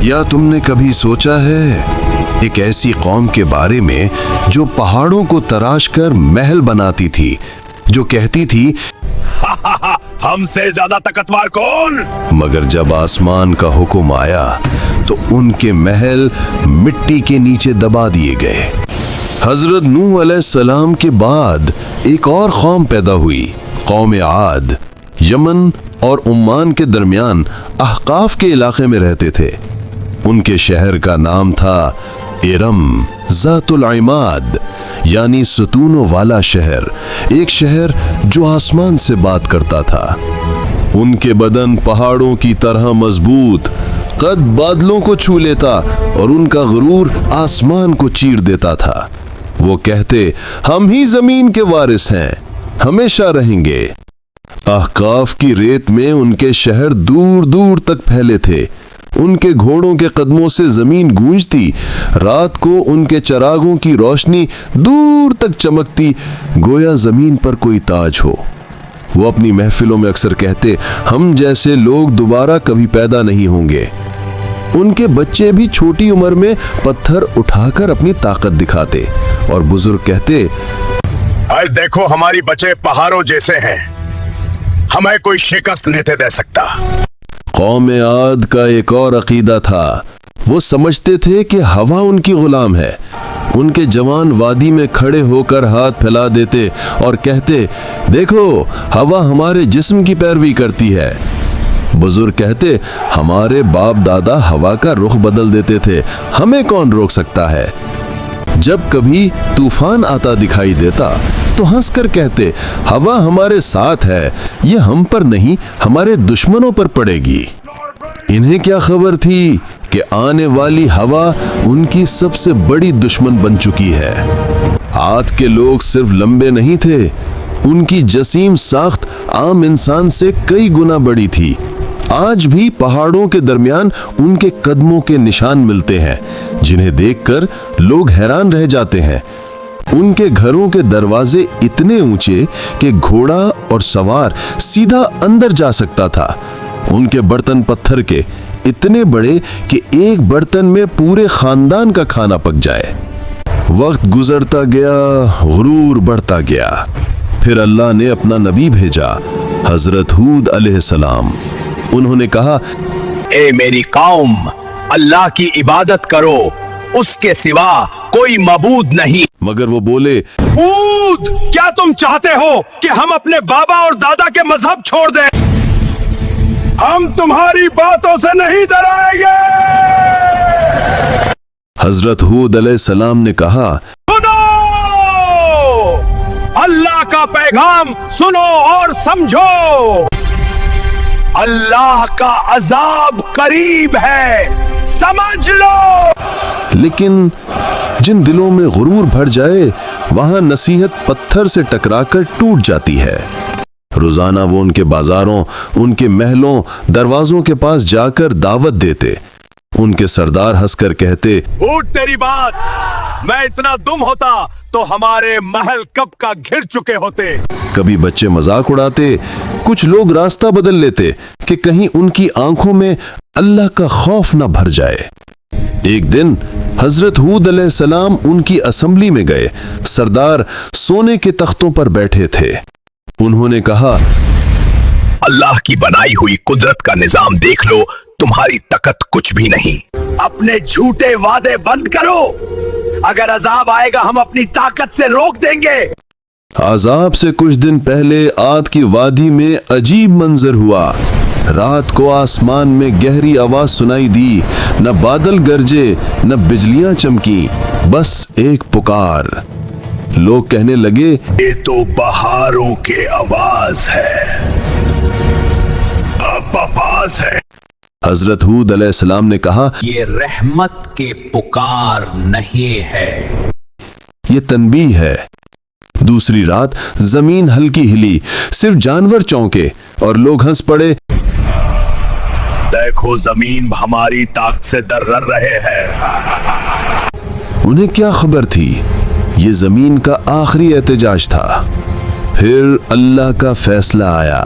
یا تم نے کبھی سوچا ہے ایک ایسی قوم کے بارے میں جو پہاڑوں کو تراش کر محل بناتی تھی، جو کہتی تھی ہم سے زیادہ طاقتور کون؟ مگر جب آسمان کا حکم آیا تو ان کے محل مٹی کے نیچے دبا دیے گئے۔ حضرت نوح علیہ السلام کے بعد ایک اور قوم پیدا ہوئی، قوم عاد۔ یمن اور عمان کے درمیان احقاف کے علاقے میں رہتے تھے۔ ان کے شہر کا نام تھا ارم ذات العماد، یعنی ستونوں والا شہر، ایک شہر جو آسمان سے بات کرتا تھا۔ ان کے بدن پہاڑوں کی طرح مضبوط، قد بادلوں کو چھو لیتا اور ان کا غرور آسمان کو چیر دیتا تھا۔ وہ کہتے ہم ہی زمین کے وارث ہیں، ہمیشہ رہیں گے۔ احقاف کی ریت میں ان کے شہر دور دور تک پھیلے تھے۔ ان کے گھوڑوں کے قدموں سے زمین گونجتی، رات کو ان کے چراغوں کی روشنی دور تک چمکتی، گویا زمین پر کوئی تاج ہو۔ وہ اپنی محفلوں میں اکثر کہتے ہم جیسے لوگ دوبارہ کبھی پیدا نہیں ہوں گے۔ ان کے بچے بھی چھوٹی عمر میں پتھر اٹھا کر اپنی طاقت دکھاتے اور بزرگ کہتے دیکھو ہماری بچے پہاڑوں جیسے ہیں، ہمیں کوئی شکست نہیں دے سکتا۔ قوم عاد کا ایک اور عقیدہ تھا۔ وہ سمجھتے تھے کہ ہوا ان کی غلام ہے۔ ان کے جوان وادی میں کھڑے ہو کر ہاتھ پھیلا دیتے اور کہتے دیکھو ہوا ہمارے جسم کی پیروی کرتی ہے۔ بزرگ کہتے ہمارے باپ دادا ہوا کا رخ بدل دیتے تھے، ہمیں کون روک سکتا ہے؟ جب کبھی طوفان آتا دکھائی دیتا تو ہنس کر کہتے ہوا ہمارے ساتھ ہے، یہ ہم پر نہیں ہمارے دشمنوں پر پڑے گی۔ انہیں کیا خبر تھی کہ آنے والی ہوا ان کی سب سے بڑی دشمن بن چکی ہے۔ عاد کے لوگ صرف لمبے نہیں تھے، ان کی جسیم ساخت عام انسان سے کئی گنا بڑی تھی۔ آج بھی پہاڑوں کے درمیان ان کے قدموں کے نشان ملتے ہیں، جنہیں دیکھ کر لوگ حیران رہ جاتے ہیں۔ ان کے گھروں کے دروازے اتنے اونچے کہ گھوڑا اور سوار سیدھا اندر جا سکتا تھا۔ ان کے برتن پتھر کے، اتنے بڑے کہ ایک برتن میں پورے خاندان کا کھانا پک جائے۔ وقت گزرتا گیا، غرور بڑھتا گیا۔ پھر اللہ نے اپنا نبی بھیجا، حضرت ہود علیہ السلام۔ انہوں نے کہا اے میری قوم، اللہ کی عبادت کرو، اس کے سوا کوئی معبود نہیں۔ مگر وہ بولے ہود، کیا تم چاہتے ہو کہ ہم اپنے بابا اور دادا کے مذہب چھوڑ دیں؟ ہم تمہاری باتوں سے نہیں ڈرائیں گے۔ حضرت ہود علیہ السلام نے کہا سنو، اللہ کا پیغام سنو اور سمجھو، اللہ کا عذاب قریب ہے، سمجھ لو۔ لیکن جن دلوں میں غرور بھر جائے وہاں نصیحت پتھر سے ٹکرا کر ٹوٹ جاتی ہے۔ روزانہ وہ ان کے بازاروں، ان کے محلوں، دروازوں کے پاس جا کر دعوت دیتے۔ ان کے سردار ہنس کر کہتے اٹھ تیری بات، میں اتنا دم ہوتا تو ہمارے محل کب کا گھر چکے ہوتے۔ کبھی بچے مذاق اڑاتے، کچھ لوگ راستہ بدل لیتے کہ کہیں ان کی آنکھوں میں اللہ کا خوف نہ بھر جائے۔ ایک دن حضرت ہود علیہ السلام ان کی اسمبلی میں گئے۔ سردار سونے کے تختوں پر بیٹھے تھے۔ انہوں نے کہا اللہ کی بنائی ہوئی قدرت کا نظام دیکھ لو، تمہاری طاقت کچھ بھی نہیں۔ اپنے جھوٹے وعدے بند کرو، اگر عذاب آئے گا ہم اپنی طاقت سے روک دیں گے۔ عذاب سے کچھ دن پہلے عاد کی وادی میں عجیب منظر ہوا۔ رات کو آسمان میں گہری آواز سنائی دی، نہ بادل گرجے نہ بجلیاں چمکی، بس ایک پکار۔ لوگ کہنے لگے یہ تو بہاروں کے آواز ہے، آواز ہے۔ حضرت ہود علیہ السلام نے کہا یہ رحمت کے پکار نہیں ہے، یہ تنبیہ ہے۔ دوسری رات زمین ہلکی ہلی، صرف جانور چونکے اور لوگ ہنس پڑے۔ دیکھو زمین ہماری طاقت سے در رہے ہیں۔ انہیں کیا خبر تھی؟ یہ زمین کا آخری احتجاج تھا۔ پھر اللہ کا فیصلہ آیا۔